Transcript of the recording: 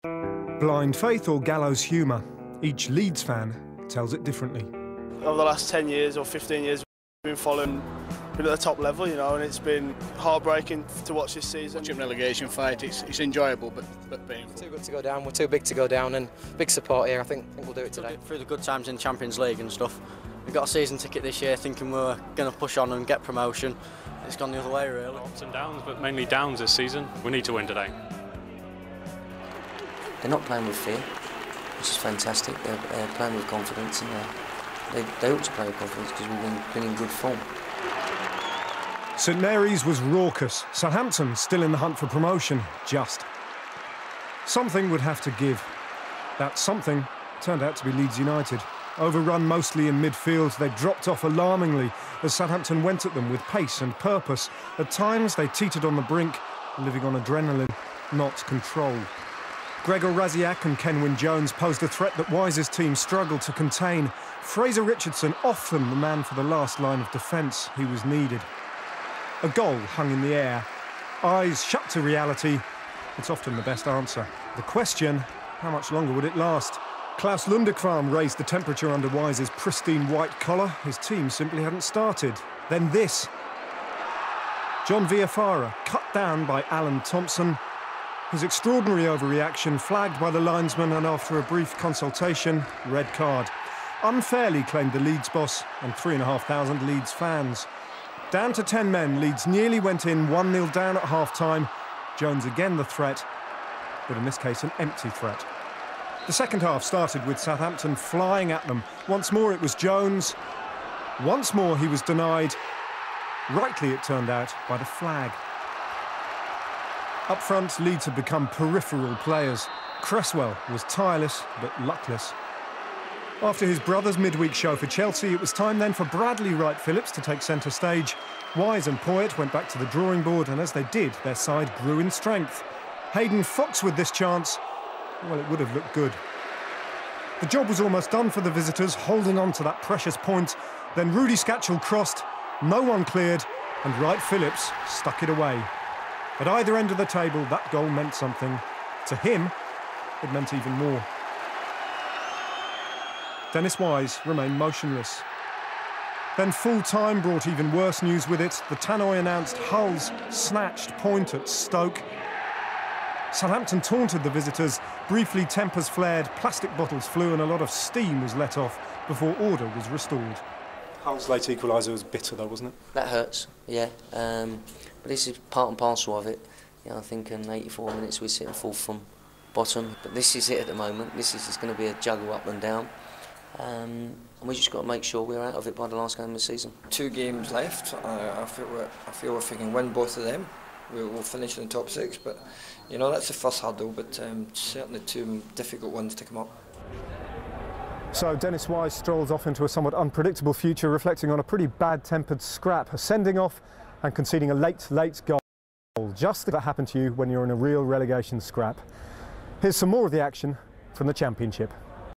Blind faith or gallows humour? Each Leeds fan tells it differently. Over the last 10 years or 15 years, we've been following at the top level, you know, and it's been heartbreaking to watch this season. Watching relegation fight, it's enjoyable but painful. Too good to go down. We're too big to go down, and big support here. I think we'll do it today. Through the good times in Champions League and stuff, we got a season ticket this year, thinking we were going to push on and get promotion. It's gone the other way, really. Ups and downs, but mainly downs this season. We need to win today. They're not playing with fear, which is fantastic. They're playing with confidence, and they ought to play with confidence because we've been in good form. St Mary's was raucous. Southampton still in the hunt for promotion, just. Something would have to give. That something turned out to be Leeds United. Overrun mostly in midfield, they dropped off alarmingly as Southampton went at them with pace and purpose. At times they teetered on the brink, living on adrenaline, not control. Gregor Raziak and Kenwyne Jones posed a threat that Wise's team struggled to contain. Fraser Richardson, often the man for the last line of defence, he was needed. A goal hung in the air. Eyes shut to reality. It's often the best answer. The question, how much longer would it last? Klaus Lundekvam raised the temperature under Wise's pristine white collar. His team simply hadn't started. Then this. John Villafara cut down by Alan Thompson. His extraordinary overreaction flagged by the linesman, and after a brief consultation, red card. Unfairly, claimed the Leeds boss and 3,500 Leeds fans. Down to 10 men, Leeds nearly went in 1-0 down at half-time. Jones again the threat, but in this case an empty threat. The second half started with Southampton flying at them. Once more it was Jones. Once more he was denied. Rightly, it turned out, by the flag. Up front, Leeds had become peripheral players. Cresswell was tireless but luckless. After his brother's midweek show for Chelsea, it was time then for Bradley Wright-Phillips to take centre stage. Wise and Poyet went back to the drawing board, and as they did, their side grew in strength. Hayden Fox with this chance, well, it would have looked good. The job was almost done for the visitors, holding on to that precious point. Then Rudy Scatchell crossed, no one cleared, and Wright-Phillips stuck it away. At either end of the table, that goal meant something. To him, it meant even more. Dennis Wise remained motionless. Then full-time brought even worse news with it. The tannoy announced Hull's snatched point at Stoke. Southampton taunted the visitors. Briefly, tempers flared, plastic bottles flew, and a lot of steam was let off before order was restored. Hull's late equaliser was bitter, though, wasn't it? That hurts, yeah. But this is part and parcel of it. You know, I think in 84 minutes we're sitting fourth from bottom. But this is it at the moment. This is just going to be a juggle up and down. And we just got to make sure we're out of it by the last game of the season. 2 games left. I feel if we can win both of them, we'll finish in the top 6. But you know, that's the first hurdle. But certainly 2 difficult ones to come up. So Dennis Wise strolls off into a somewhat unpredictable future, reflecting on a pretty bad-tempered scrap, a sending off and conceding a late goal. Just if that happened to you when you're in a real relegation scrap. Here's some more of the action from the Championship.